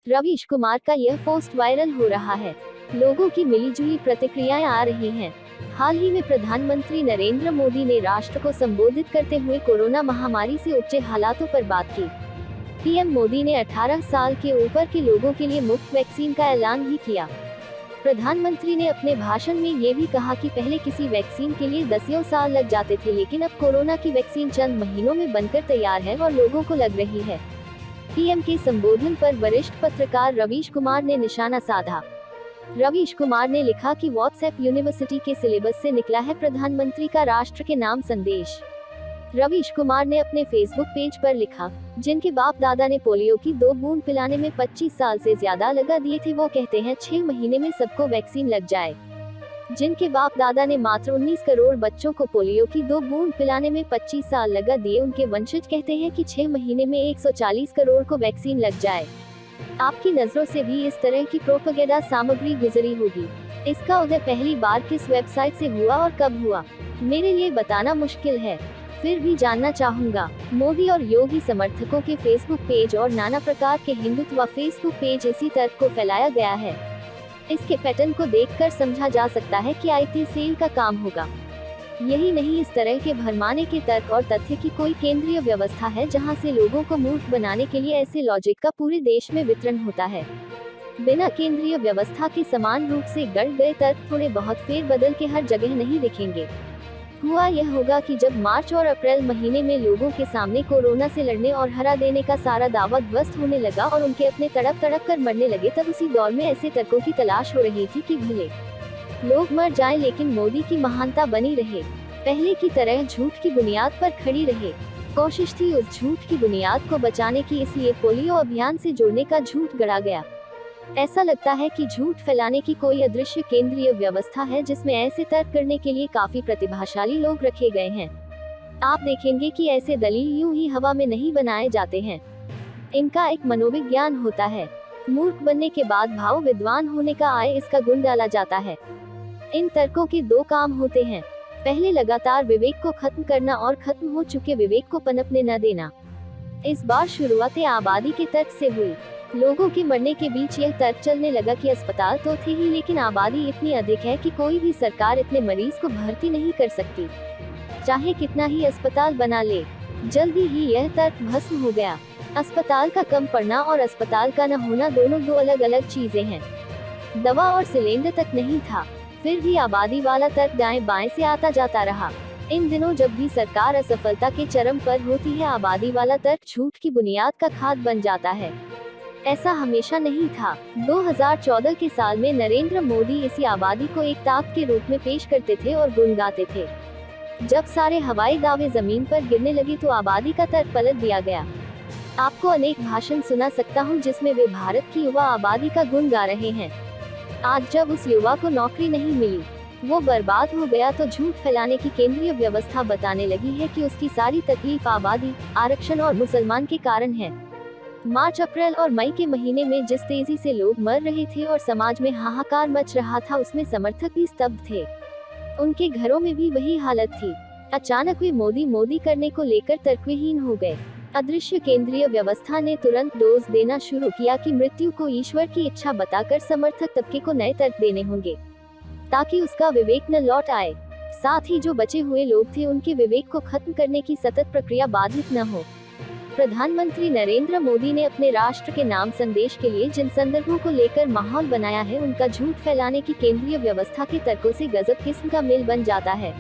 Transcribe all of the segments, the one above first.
रवीश कुमार का यह post viral हो रहा है। लोगों की मिलीजुली प्रतिक्रियाएं आ रही हैं। हाल ही में प्रधानमंत्री नरेंद्र मोदी ने राष्ट्र को संबोधित करते हुए कोरोना महामारी से उपजे हालातों पर बात की। पीएम मोदी ने 18 साल के ऊपर के लोगों के लिए मुफ्त वैक्सीन का ऐलान भी किया। प्रधानमंत्री ने अपने भाषण में ये भी कहा कि पहले किसी वैक्सीन के लिए दसियों साल लग जाते थे, लेकिन अब कोरोना की वैक्सीन चंद महीनों में बनकर तैयार है और लोगों को लग रही है। पीएम के संबोधन पर वरिष्ठ पत्रकार रवीश कुमार ने निशाना साधा। रवीश कुमार ने लिखा कि व्हाट्सएप यूनिवर्सिटी के सिलेबस से निकला है प्रधानमंत्री का राष्ट्र के नाम संदेश। रवीश कुमार ने अपने फेसबुक पेज पर लिखा, जिनके बाप दादा ने पोलियो की 2 बूंद पिलाने में 25 साल से ज्यादा लगा दिए थे, वो कहते हैं 6 महीने में सबको वैक्सीन लग जाए। जिनके बाप दादा ने मात्र 19 करोड़ बच्चों को पोलियो की 2 बूंद पिलाने में 25 साल लगा दिए, उनके वंशज कहते हैं कि 6 महीने में 140 करोड़ को वैक्सीन लग जाए। आपकी नजरों से भी इस तरह की प्रोपेगेंडा सामग्री गुजरी होगी। इसका उदय पहली बार किस वेबसाइट से हुआ और कब हुआ, मेरे लिए बताना मुश्किल है, फिर भी जानना चाहूंगा। मोदी और योगी समर्थकों के फेसबुक पेज और नाना प्रकार के हिंदुत्व फेसबुक पेज इसी तर्क को फैलाया गया है। इसके पैटर्न को देखकर समझा जा सकता है कि आईटी सेल का काम होगा। यही नहीं, इस तरह के भरमाने के तर्क और तथ्य की कोई केंद्रीय व्यवस्था है जहां से लोगों को मूर्ख बनाने के लिए ऐसे लॉजिक का पूरे देश में वितरण होता है। बिना केंद्रीय व्यवस्था के समान रूप से गढ़ गए तर्क थोड़े बहुत फेरबदल के हर जगह नहीं दिखेंगे। हुआ यह होगा कि जब मार्च और अप्रैल महीने में लोगों के सामने कोरोना से लड़ने और हरा देने का सारा दावा ध्वस्त होने लगा और उनके अपने तड़प तड़प कर मरने लगे, तब उसी दौर में ऐसे तर्कों की तलाश हो रही थी कि भले लोग मर जाएं लेकिन मोदी की महानता बनी रहे, पहले की तरह झूठ की बुनियाद पर खड़ी रहे। कोशिश थी उस झूठ की बुनियाद को बचाने की, इसलिए पोलियो अभियान से जोड़ने का झूठ गढ़ा गया। ऐसा लगता है कि झूठ फैलाने की कोई अदृश्य केंद्रीय व्यवस्था है जिसमें ऐसे तर्क करने के लिए काफी प्रतिभाशाली लोग रखे गए हैं। आप देखेंगे कि ऐसे दलील यूं ही हवा में नहीं बनाए जाते हैं, इनका एक मनोविज्ञान होता है। मूर्ख बनने के बाद भाव विद्वान होने का आय इसका गुण डाला जाता है। इन तर्कों के 2 काम होते हैं, पहले लगातार विवेक को खत्म करना और खत्म हो चुके विवेक को पनपने न देना। इस बार शुरुआत आबादी के तर्क से हुई। लोगों के मरने के बीच यह तर्क चलने लगा कि अस्पताल तो थे ही, लेकिन आबादी इतनी अधिक है कि कोई भी सरकार इतने मरीज को भर्ती नहीं कर सकती, चाहे कितना ही अस्पताल बना ले। जल्दी ही यह तर्क भस्म हो गया। अस्पताल का कम पड़ना और अस्पताल का न होना दोनों 2 अलग अलग चीजें हैं। दवा और सिलेंडर तक नहीं था, फिर भी आबादी वाला तर्क दाएं बाएं से आता जाता रहा। इन दिनों जब भी सरकार असफलता के चरम पर होती है, आबादी वाला तर्क झूठ की बुनियाद का खाद बन जाता है। ऐसा हमेशा नहीं था। 2014 के साल में नरेंद्र मोदी इसी आबादी को एक ताक के रूप में पेश करते थे और गुनगाते थे। जब सारे हवाई दावे जमीन पर गिरने लगे तो आबादी का तर्क पलट दिया गया। आपको अनेक भाषण सुना सकता हूं जिसमें वे भारत की युवा आबादी का गुण गा रहे हैं। आज जब उस युवा को नौकरी नहीं मिली, वो बर्बाद हो गया, तो झूठ फैलाने की केंद्रीय व्यवस्था बताने लगी है कि उसकी सारी तकलीफ आबादी, आरक्षण और मुसलमान के कारण है। मार्च, अप्रैल और मई के महीने में जिस तेजी से लोग मर रहे थे और समाज में हाहाकार मच रहा था, उसमें समर्थक भी स्तब्ध थे। उनके घरों में भी वही हालत थी। अचानक वे मोदी करने को लेकर तर्कविहीन हो गए। अदृश्य केंद्रीय व्यवस्था ने तुरंत डोज देना शुरू किया कि मृत्यु को ईश्वर की इच्छा बताकर समर्थक तबके को नए तर्क देने होंगे ताकि उसका विवेक न लौट आए। साथ ही जो बचे हुए लोग थे उनके विवेक को खत्म करने की सतत प्रक्रिया बाधित न हो। प्रधानमंत्री नरेंद्र मोदी ने अपने राष्ट्र के नाम संदेश के लिए जिन संदर्भों को लेकर माहौल बनाया है, उनका झूठ फैलाने की केंद्रीय व्यवस्था के तर्कों से गजब किस्म का मेल बन जाता है।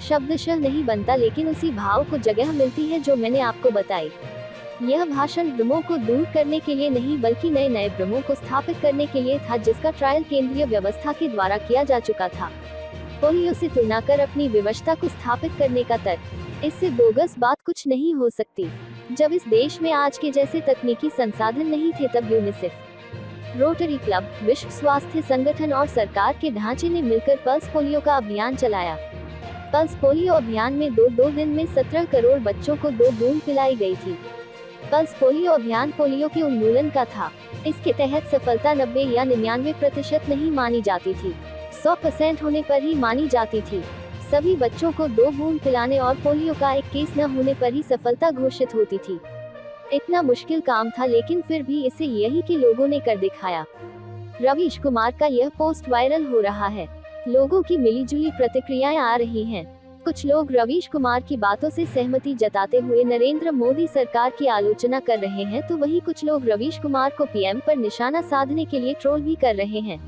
शब्दशः नहीं बनता, लेकिन उसी भाव को जगह मिलती है जो मैंने आपको बताई। यह भाषण भ्रमों को दूर करने के लिए नहीं, बल्कि नए नए भ्रमों को स्थापित करने के लिए था, जिसका ट्रायल केंद्रीय व्यवस्था के द्वारा किया जा चुका था। पोलियो से तुलना कर अपनी विवशता को स्थापित करने का तर्क, इससे बोगस बात कुछ नहीं हो सकती। जब इस देश में आज के जैसे तकनीकी संसाधन नहीं थे, तब यूनिसेफ, रोटरी क्लब, विश्व स्वास्थ्य संगठन और सरकार के ढांचे ने मिलकर पल्स पोलियो का अभियान चलाया। पल्स पोलियो अभियान में दो दिन में 17 करोड़ बच्चों को 2 बूंद पिलाई गई थी। पल्स पोलियो अभियान पोलियो के उन्मूलन का था। इसके तहत सफलता 90 या 99% नहीं मानी जाती थी, 100% होने पर ही मानी जाती थी। सभी बच्चों को 2 बूंद पिलाने और पोलियो का एक केस न होने पर ही सफलता घोषित होती थी। इतना मुश्किल काम था लेकिन फिर भी इसे यही के लोगों ने कर दिखाया। रवीश कुमार का यह पोस्ट वायरल हो रहा है। लोगों की मिलीजुली प्रतिक्रियाएं आ रही हैं। कुछ लोग रवीश कुमार की बातों से सहमति जताते हुए नरेंद्र मोदी सरकार की आलोचना कर रहे हैं, तो वहीं कुछ लोग रवीश कुमार को पीएम पर निशाना साधने के लिए ट्रोल भी कर रहे हैं।